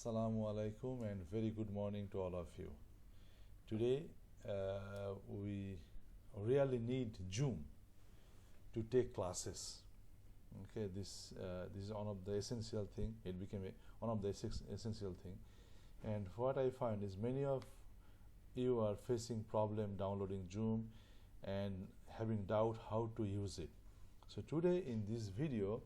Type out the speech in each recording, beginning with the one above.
Assalamu alaikum and very good morning to all of you. Today we really need Zoom to take classes. Okay, this is one of the essential thing. It became one of the essential thing. And what I find is many of you are facing problem downloading Zoom and having doubt how to use it. So today in this video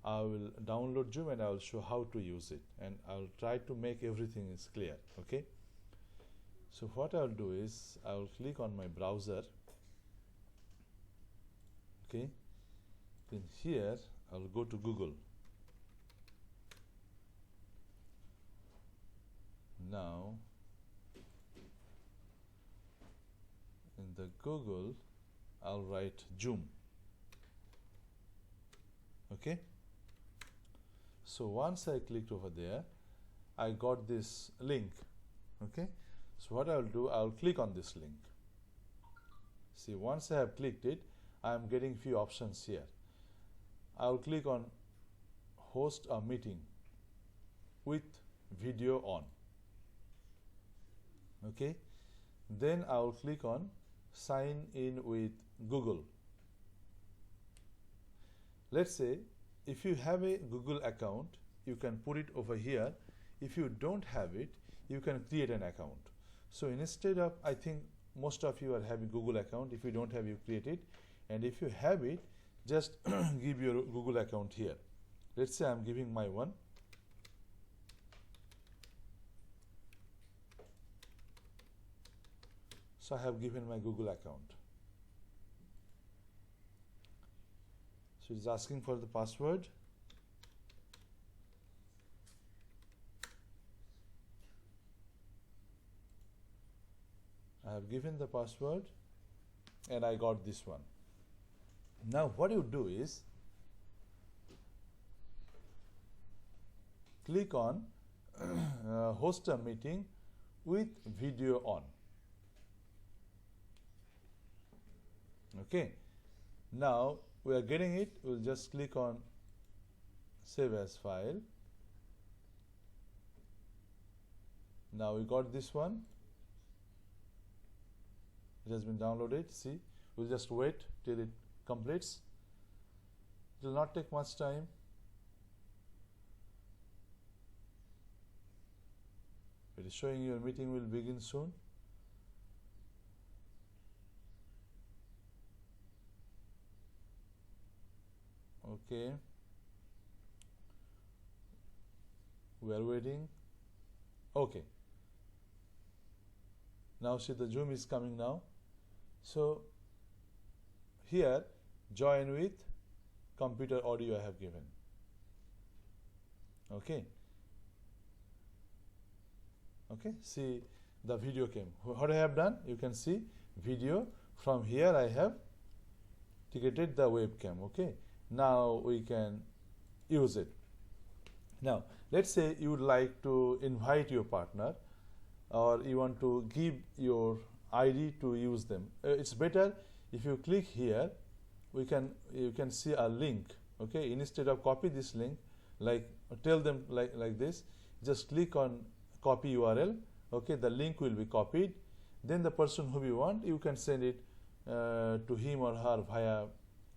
I will download Zoom and I will show how to use it, and I will try to make everything is clear. Okay, so what I will do is I will click on my browser. Okay, then here I will go to Google. Now in the Google I'll write Zoom. Okay, so once I clicked over there, I got this link. Okay, so what I will do, I will click on this link. See, once I have clicked it, I am getting few options here. I will click on host a meeting with video on. Okay, then I will click on sign in with Google. Let's say if you have a Google account, you can put it over here. If you don't have it, you can create an account. So instead of, I think most of you are having Google account. If you don't have, you create it. And if you have it, just give your Google account here. Let's say I'm giving my one. So I have given my Google account. So it's asking for the password. I have given the password and I got this one. Now what you do is click on host a meeting with video on. Okay, now we are getting it. We'll just click on save as file. Now we got this one. It has been downloaded. See, we'll just wait till it completes. It will not take much time. It is showing your meeting will begin soon. Okay, we are waiting. Okay, now see the Zoom is coming now. So here join with computer audio I have given. Okay, see the video came. What I have done, you can see video. From here I have ticketed the webcam. Okay, now we can use it. Now let's say you would like to invite your partner, or you want to give your ID to use them. It's better if you click here. You can see a link. Okay, instead of copy this link, like tell them like this, just click on copy URL. Okay, the link will be copied. Then the person whom you want, you can send it to him or her via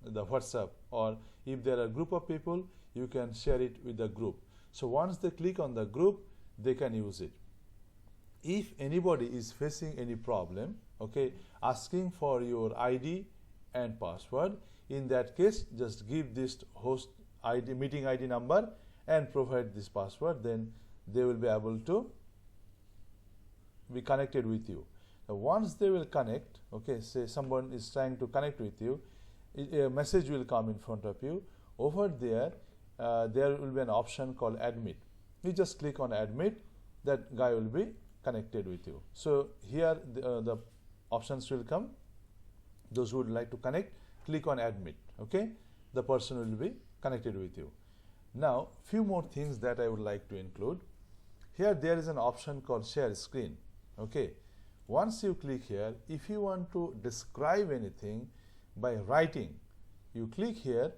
the WhatsApp, or if there are a group of people, you can share it with the group. So once they click on the group, they can use it. If anybody is facing any problem, okay, asking for your ID and password, in that case just give this host ID, meeting ID number, and provide this password. Then they will be able to be connected with you. Now once they will connect, okay, say someone is trying to connect with you, a message will come in front of you. Over there, there will be an option called admit. You just click on admit, that guy will be connected with you. So here the options will come. Those who would like to connect, click on admit. Okay, the person will be connected with you. Now few more things that I would like to include. Here there is an option called share screen. Okay, once you click here, if you want to describe anything by writing, you click here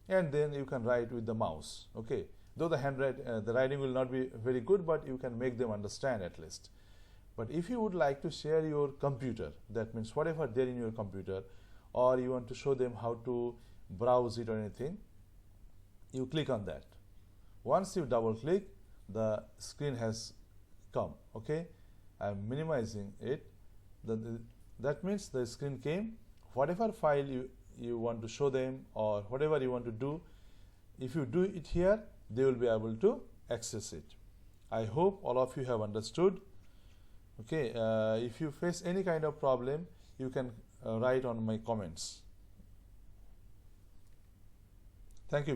and then you can write with the mouse. Okay, though the writing will not be very good, but you can make them understand at least. But if you would like to share your computer, that means whatever there in your computer, or you want to show them how to browse it or anything, you click on that. Once you double click, the screen has come. Okay, I am minimizing it. That means the screen came. Whatever file you want to show them or whatever you want to do, if you do it here, they will be able to access it. I hope all of you have understood. Okay, if you face any kind of problem, you can write on my comments. Thank you.